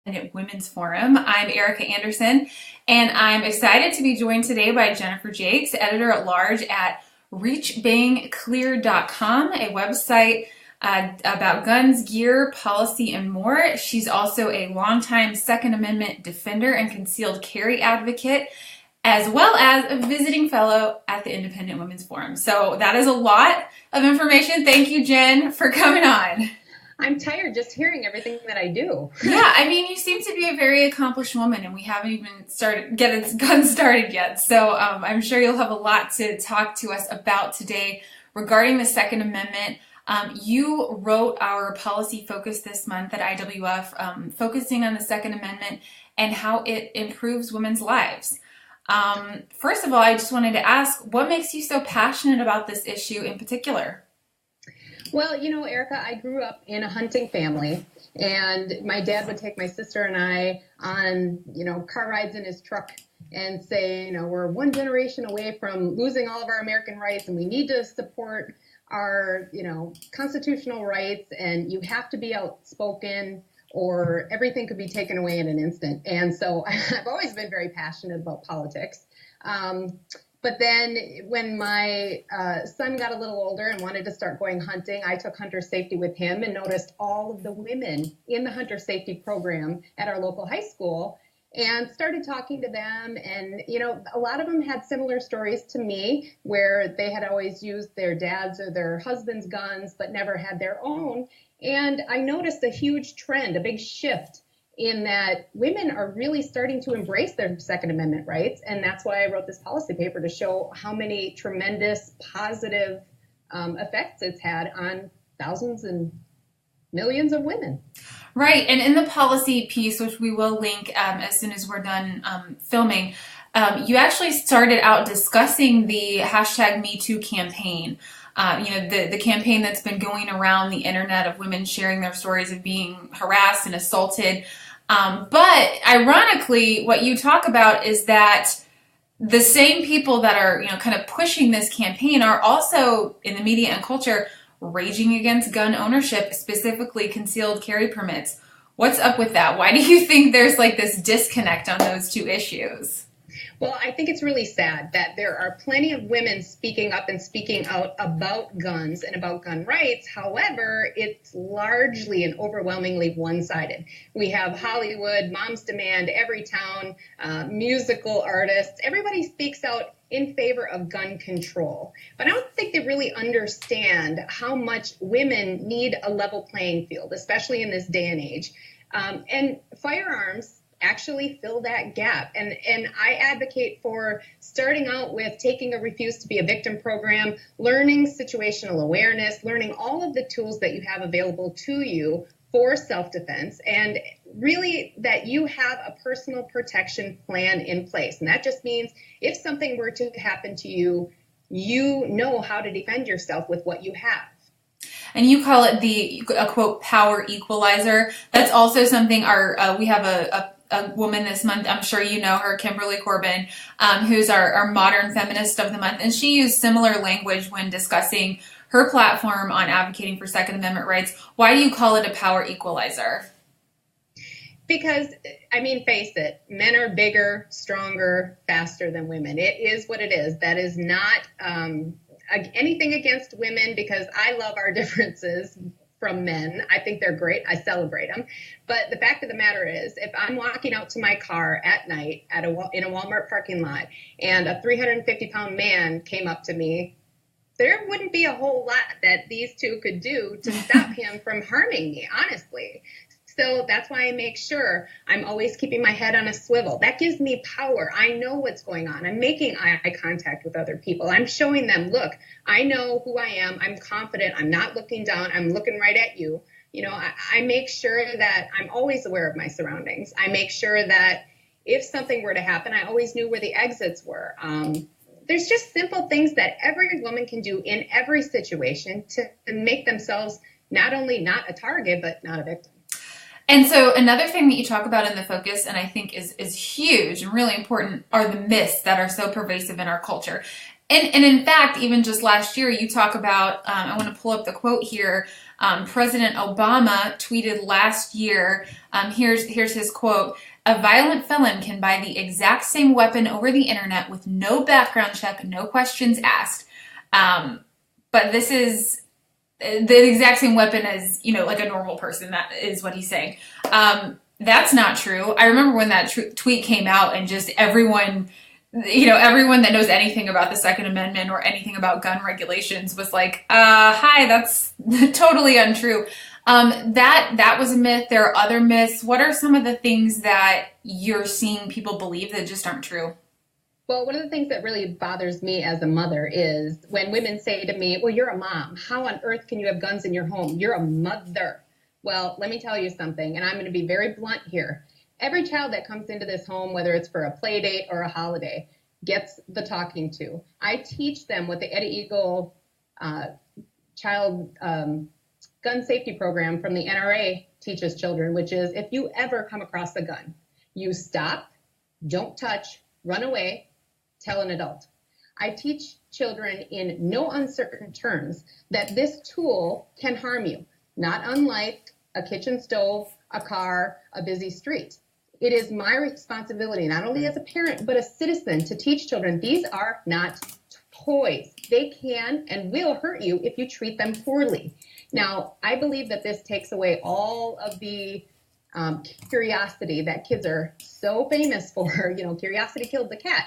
Independent Women's Forum. I'm Ericka Andersen, and I'm excited to be joined today by Jenn Jacques, editor-at-large at reachbangclear.com, a website about guns, gear, policy, and more. She's also a longtime Second Amendment defender and concealed carry advocate, as well as a visiting fellow at the Independent Women's Forum. So that is a lot of information. Thank you, Jenn, for coming on. I'm tired just hearing everything that I do. Yeah, I mean, you seem to be a very accomplished woman, and we haven't even gotten started yet. So I'm sure you'll have a lot to talk to us about today regarding the Second Amendment. You wrote our policy focus this month at IWF, focusing on the Second Amendment and how it improves women's lives. First of all, I just wanted to ask, what makes you so passionate about this issue in particular? Well, you know, Ericka, I grew up in a hunting family, and my dad would take my sister and I on, car rides in his truck and say, we're one generation away from losing all of our American rights, and we need to support our, constitutional rights, and you have to be outspoken or everything could be taken away in an instant. And so I've always been very passionate about politics. But then when my son got a little older and wanted to start going hunting, I took hunter safety with him and noticed all of the women in the hunter safety program at our local high school and started talking to them. And, a lot of them had similar stories to me where they had always used their dad's or their husband's guns, but never had their own. And I noticed a huge trend, a big shift in that women are really starting to embrace their Second Amendment rights. And that's why I wrote this policy paper, to show how many tremendous positive effects it's had on thousands and millions of women. Right. And in the policy piece, which we will link as soon as we're done filming, you actually started out discussing the hashtag MeToo campaign. The campaign that's been going around the internet of women sharing their stories of being harassed and assaulted. But ironically, what you talk about is that the same people that are, kind of pushing this campaign are also in the media and culture raging against gun ownership, specifically concealed carry permits. What's up with that? Why do you think there's like this disconnect on those two issues? Well, I think it's really sad that there are plenty of women speaking up and speaking out about guns and about gun rights. However, it's largely and overwhelmingly one-sided. We have Hollywood, Moms Demand, Everytown, musical artists. Everybody speaks out in favor of gun control. But I don't think they really understand how much women need a level playing field, especially in this day and age. And firearms actually fill that gap. And I advocate for starting out with taking a Refuse to be a Victim program, learning situational awareness, learning all of the tools that you have available to you for self-defense, and really that you have a personal protection plan in place. And that just means if something were to happen to you, you know how to defend yourself with what you have. And you call it a quote, power equalizer. That's also something we have a woman this month, I'm sure you know her, Kimberly Corbin, who's our modern feminist of the month. And she used similar language when discussing her platform on advocating for Second Amendment rights. Why do you call it a power equalizer? Because, face it, men are bigger, stronger, faster than women. It is what it is. That is not anything against women, because I love our differences from men. I think they're great. I celebrate them. But the fact of the matter is, if I'm walking out to my car at night in a Walmart parking lot and a 350-pound man came up to me, there wouldn't be a whole lot that these two could do to stop him from harming me, honestly. So that's why I make sure I'm always keeping my head on a swivel. That gives me power. I know what's going on. I'm making eye contact with other people. I'm showing them, look, I know who I am. I'm confident. I'm not looking down. I'm looking right at you. I make sure that I'm always aware of my surroundings. I make sure that if something were to happen, I always knew where the exits were. There's just simple things that every woman can do in every situation to make themselves not only not a target, but not a victim. And so another thing that you talk about in the focus, and I think is huge and really important, are the myths that are so pervasive in our culture. And in fact, even just last year, you talk about, I want to pull up the quote here, President Obama tweeted last year, here's his quote: "A violent felon can buy the exact same weapon over the internet with no background check, no questions asked." But this is the exact same weapon as, like a normal person. That is what he's saying. That's not true. I remember when that tweet came out, and just everyone that knows anything about the Second Amendment or anything about gun regulations was like, hi, that's totally untrue. That was a myth. There are other myths. What are some of the things that you're seeing people believe that just aren't true? Well, one of the things that really bothers me as a mother is when women say to me, well, you're a mom. How on earth can you have guns in your home? You're a mother. Well, let me tell you something, and I'm going to be very blunt here. Every child that comes into this home, whether it's for a play date or a holiday, gets the talking to. I teach them what the Eddie Eagle child gun safety program from the NRA teaches children, which is if you ever come across a gun, you stop, don't touch, run away, tell an adult. I teach children in no uncertain terms that this tool can harm you, not unlike a kitchen stove, a car, a busy street. It is my responsibility, not only as a parent, but a citizen, to teach children these are not toys. They can and will hurt you if you treat them poorly. Now, I believe that this takes away all of the curiosity that kids are so famous for. Curiosity killed the cat.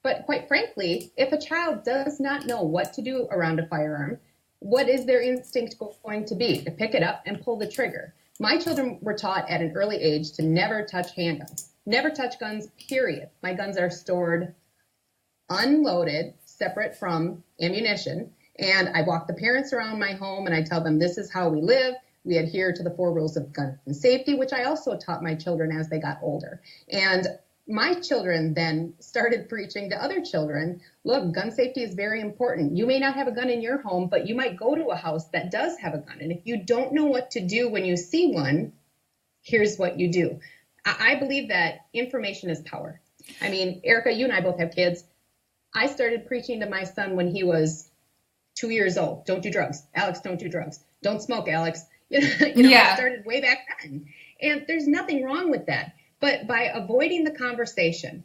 But quite frankly, if a child does not know what to do around a firearm, what is their instinct going to be? To pick it up and pull the trigger. My children were taught at an early age to never touch handguns, never touch guns, period. My guns are stored unloaded, separate from ammunition. And I walk the parents around my home and I tell them this is how we live. We adhere to the 4 rules of gun safety, which I also taught my children as they got older. And my children then started preaching to other children, look, gun safety is very important. You may not have a gun in your home, but you might go to a house that does have a gun. And if you don't know what to do when you see one, here's what you do. I believe that information is power. I mean, Ericka, you and I both have kids. I started preaching to my son when he was 2 years old. Don't do drugs. Alex, don't do drugs. Don't smoke, Alex. I started way back then. And there's nothing wrong with that. But by avoiding the conversation,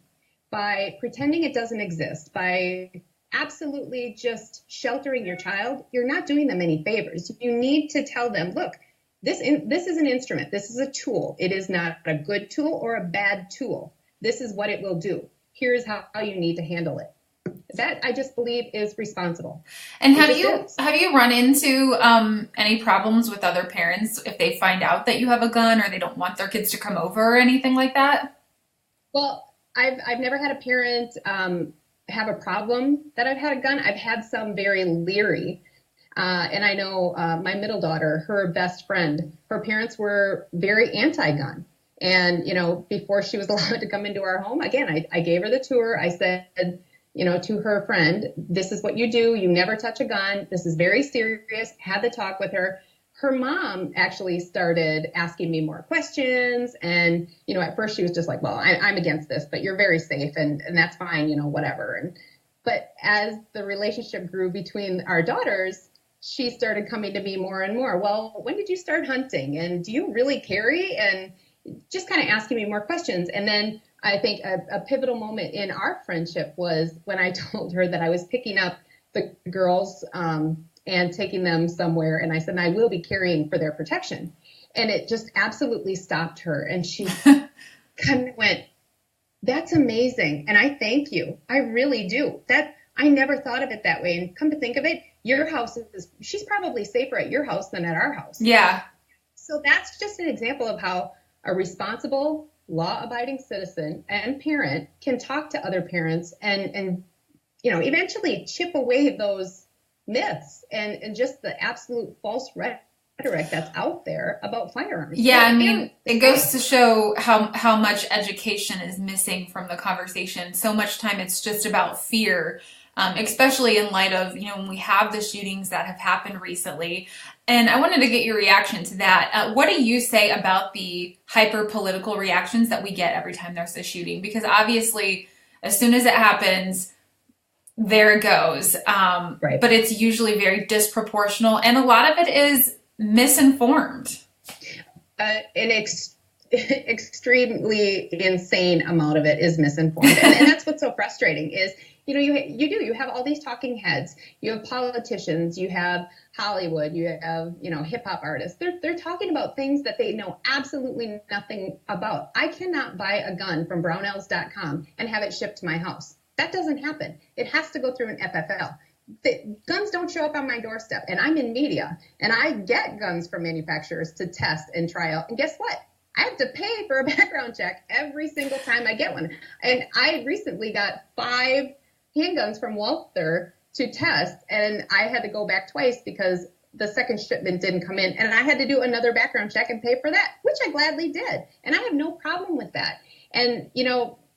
by pretending it doesn't exist, by absolutely just sheltering your child, you're not doing them any favors. You need to tell them, look, this is an instrument. This is a tool. It is not a good tool or a bad tool. This is what it will do. Here's how you need to handle it. That, I just believe, is responsible. And have you run into any problems with other parents if they find out that you have a gun or they don't want their kids to come over or anything like that? Well, I've never had a parent have a problem that I've had a gun. I've had some very leery. And I know my middle daughter, her best friend, her parents were very anti-gun. And, before she was allowed to come into our home, again, I gave her the tour. I said, to her friend, this is what you do. You never touch a gun. This is very serious. Had the talk with her. Her mom actually started asking me more questions. And, at first she was just like, well, I'm against this, but you're very safe and that's fine, whatever. But as the relationship grew between our daughters, she started coming to me more and more. Well, when did you start hunting? And do you really carry? And just kind of asking me more questions. And then I think a pivotal moment in our friendship was when I told her that I was picking up the girls and taking them somewhere. And I said, I will be carrying for their protection. And it just absolutely stopped her. And she kind of went, that's amazing. And I thank you. I really do. I never thought of it that way. And come to think of it, your house she's probably safer at your house than at our house. Yeah. So that's just an example of how a responsible, law-abiding citizen and parent can talk to other parents and eventually chip away those myths and just the absolute false rhetoric that's out there about firearms. Yeah, I mean, it goes to show how much education is missing from the conversation. So much time it's just about fear, especially in light of, when we have the shootings that have happened recently. And I wanted to get your reaction to that. What do you say about the hyper-political reactions that we get every time there's a shooting? Because obviously, as soon as it happens, there it goes. Right. But it's usually very disproportional. And a lot of it is misinformed. Extremely insane amount of it is misinformed. And that's what's so frustrating is, you have all these talking heads, you have politicians, you have Hollywood, you have, hip hop artists. They're talking about things that they know absolutely nothing about. I cannot buy a gun from brownells.com and have it shipped to my house. That doesn't happen. It has to go through an FFL. The guns don't show up on my doorstep, and I'm in media, and I get guns from manufacturers to test and try out. And guess what? I have to pay for a background check every single time I get one. And I recently got 5 handguns from Walther to test, and I had to go back twice because the second shipment didn't come in, and I had to do another background check and pay for that, which I gladly did. And I have no problem with that. And,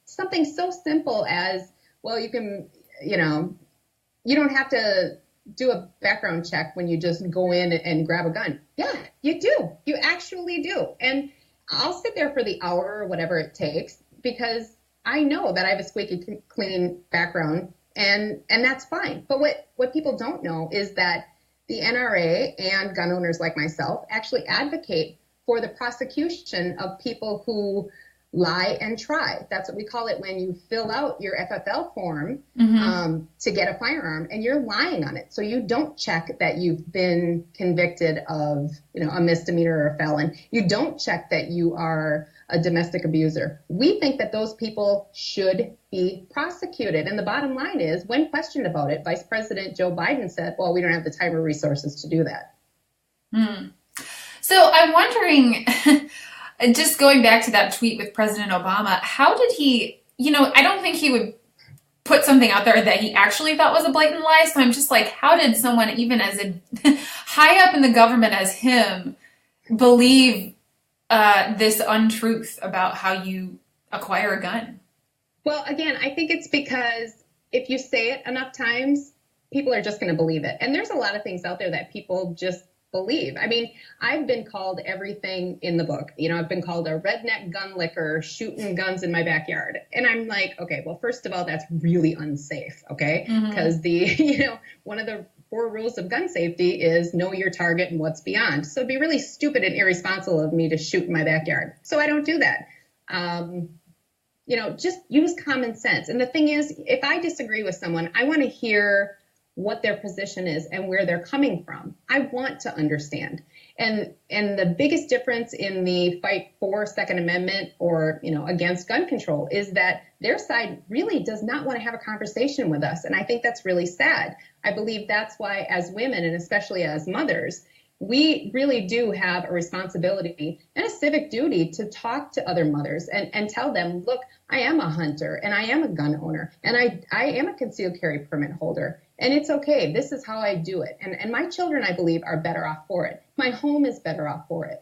something so simple as, well, you can, you don't have to do a background check when you just go in and grab a gun. Yeah, you do. You actually do. And I'll sit there for the hour or whatever it takes because I know that I have a squeaky clean background, and that's fine. But what people don't know is that the NRA and gun owners like myself actually advocate for the prosecution of people who lie and try. That's what we call it when you fill out your FFL form to get a firearm and you're lying on it. So you don't check that you've been convicted of, a misdemeanor or a felon. You don't check that you are a domestic abuser. We think that those people should be prosecuted. And the bottom line is, when questioned about it, Vice President Joe Biden said, well, we don't have the time or resources to do that. So I'm wondering, just going back to that tweet with President Obama, how did he, I don't think he would put something out there that he actually thought was a blatant lie. So I'm just like, how did someone even as high up in the government as him believe this untruth about how you acquire a gun? Well, again, I think it's because if you say it enough times, people are just going to believe it. And there's a lot of things out there that people just believe. I mean, I've been called everything in the book. I've been called a redneck gun licker shooting guns in my backyard. And I'm like, okay, well, first of all, that's really unsafe. Okay. Because one of the 4 rules of gun safety is know your target and what's beyond. So it'd be really stupid and irresponsible of me to shoot in my backyard. So I don't do that. Just use common sense. And the thing is, if I disagree with someone, I want to hear what their position is and where they're coming from. I want to understand. And the biggest difference in the fight for Second Amendment or, against gun control is that their side really does not want to have a conversation with us. And I think that's really sad. I believe that's why as women, and especially as mothers, we really do have a responsibility and a civic duty to talk to other mothers and tell them, look, I am a hunter and I am a gun owner and I am a concealed carry permit holder. And it's okay. This is how I do it. And my children, I believe, are better off for it. My home is better off for it.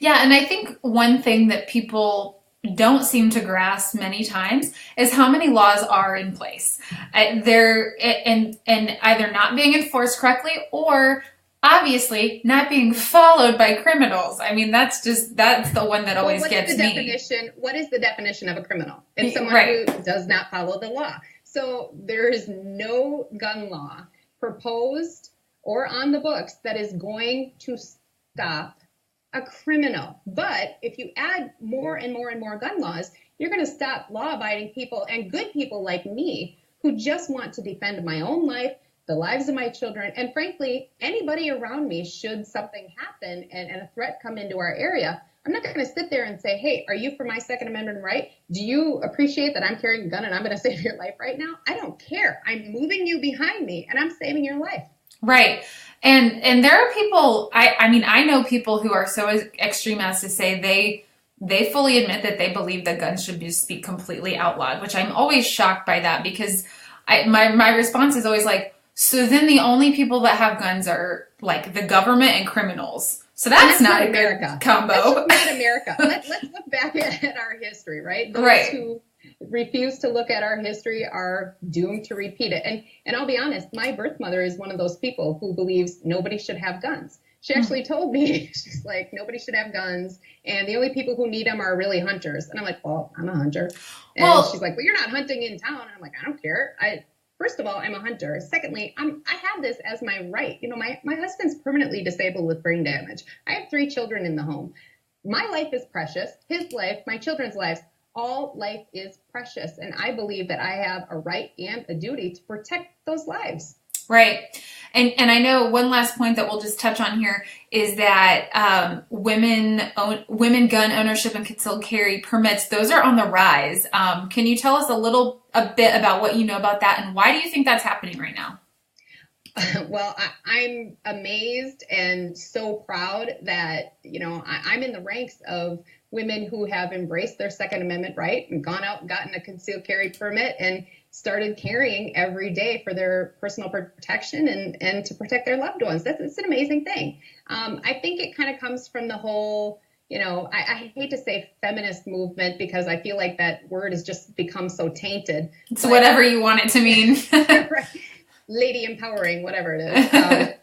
Yeah. And I think one thing that people don't seem to grasp many times is how many laws are in place. They're and either not being enforced correctly or obviously not being followed by criminals. I mean, that's the one that always gets me. What is the definition of a criminal? It's someone who does not follow the law. So there is no gun law proposed or on the books that is going to stop a criminal. But if you add more and more and more gun laws, you're going to stop law-abiding people and good people like me who just want to defend my own life, the lives of my children, and frankly, anybody around me should something happen and a threat come into our area. I'm not going to sit there and say, hey, are you for my Second Amendment right? Do you appreciate that I'm carrying a gun and I'm going to save your life right now? I don't care. I'm moving you behind me and I'm saving your life. Right. And there are people, I know people who are so extreme as to say they fully admit that they believe that guns should just be completely outlawed, which I'm always shocked by that because my response is always like, so then the only people that have guns are like the government and criminals. So that's not a good combo. That's not America. Let's look back at our history, right? Those who refuse to look at our history are doomed to repeat it. And I'll be honest, my birth mother is one of those people who believes nobody should have guns. She actually told me, she's like, nobody should have guns, and the only people who need them are really hunters. And I'm like, well, I'm a hunter. And she's like, well, you're not hunting in town. And I'm like, I don't care. first of all, I'm a hunter. Secondly, I have this as my right. You know, my husband's permanently disabled with brain damage. I have 3 children in the home. My life is precious. His life, my children's lives, all life is precious. And I believe that I have a right and a duty to protect those lives. Right. And I know one last point that we'll just touch on here is that women gun ownership and concealed carry permits, those are on the rise. Can you tell us a bit about what you know about that, and why do you think that's happening right now? Well, I'm amazed and so proud that, you know, I'm in the ranks of women who have embraced their Second Amendment right and gone out and gotten a concealed carry permit and started carrying every day for their personal protection and to protect their loved ones. It's an amazing thing. I think it kind of comes from the whole, you know, I hate to say feminist movement because I feel like that word has just become so tainted. It's whatever you want it to mean. Right. Lady empowering, whatever it is.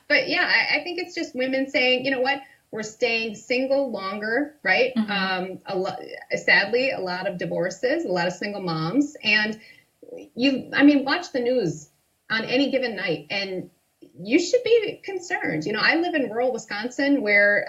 But yeah, I think it's just women saying, you know what, we're staying single longer, right? Mm-hmm. Sadly, a lot of divorces, a lot of single moms. And watch the news on any given night and you should be concerned. You know, I live in rural Wisconsin where,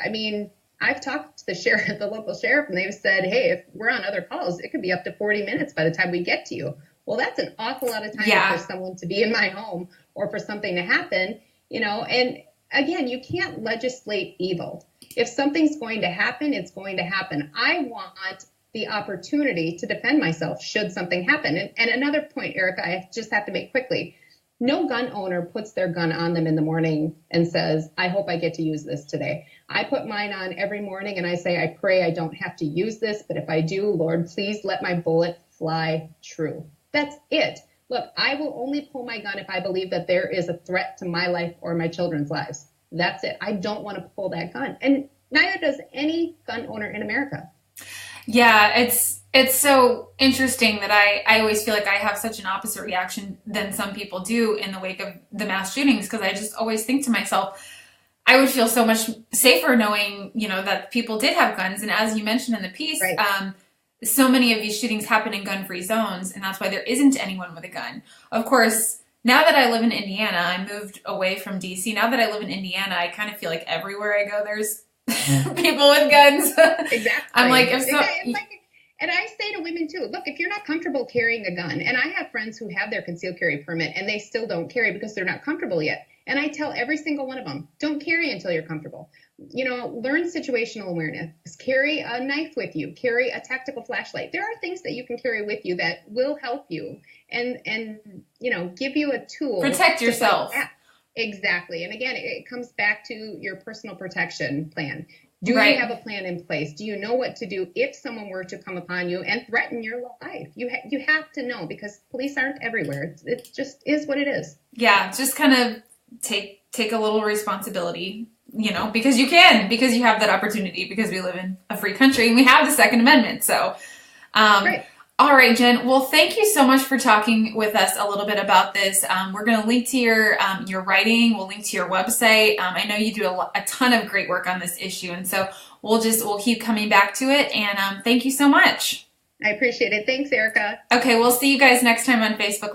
I've talked to the local sheriff, and they've said, hey, if we're on other calls, it could be up to 40 minutes by the time we get to you. Well, that's an awful lot of time for someone to be in my home or for something to happen, you know. And again, you can't legislate evil. If something's going to happen, it's going to happen. I want the opportunity to defend myself should something happen. And another point, Ericka, I just have to make quickly. No gun owner puts their gun on them in the morning and says, I hope I get to use this today. I put mine on every morning and I say, I pray I don't have to use this, but if I do, Lord, please let my bullet fly true. That's it. Look, I will only pull my gun if I believe that there is a threat to my life or my children's lives. That's it. I don't want to pull that gun. And neither does any gun owner in America. Yeah, it's so interesting that I always feel like I have such an opposite reaction than some people do in the wake of the mass shootings, because I just always think to myself, I would feel so much safer knowing, you know, that people did have guns. And as you mentioned in the piece, right. So many of these shootings happen in gun-free zones, and that's why there isn't anyone with a gun. Of course, now that I live in Indiana, I moved away from DC. Now that I live in Indiana, I kind of feel like everywhere I go, there's people with guns. Exactly. I'm like, and I say to women too, look, if you're not comfortable carrying a gun, and I have friends who have their concealed carry permit and they still don't carry because they're not comfortable yet. And I tell every single one of them, don't carry until you're comfortable. You know, learn situational awareness, carry a knife with you, carry a tactical flashlight. There are things that you can carry with you that will help you and you know, give you a tool. Protect yourself. Exactly. And again, it comes back to your personal protection plan. Do you have a plan in place? Do you know what to do if someone were to come upon you and threaten your life? You have to know, because police aren't everywhere. It just is what it is. Yeah, just kind of take a little responsibility, you know, because you have that opportunity, because we live in a free country and we have the Second Amendment. So, right. All right, Jen. Well, thank you so much for talking with us a little bit about this. We're going to link to your writing. We'll link to your website. I know you do a ton of great work on this issue, and so we'll keep coming back to it. And thank you so much. I appreciate it. Thanks, Ericka. Okay, we'll see you guys next time on Facebook.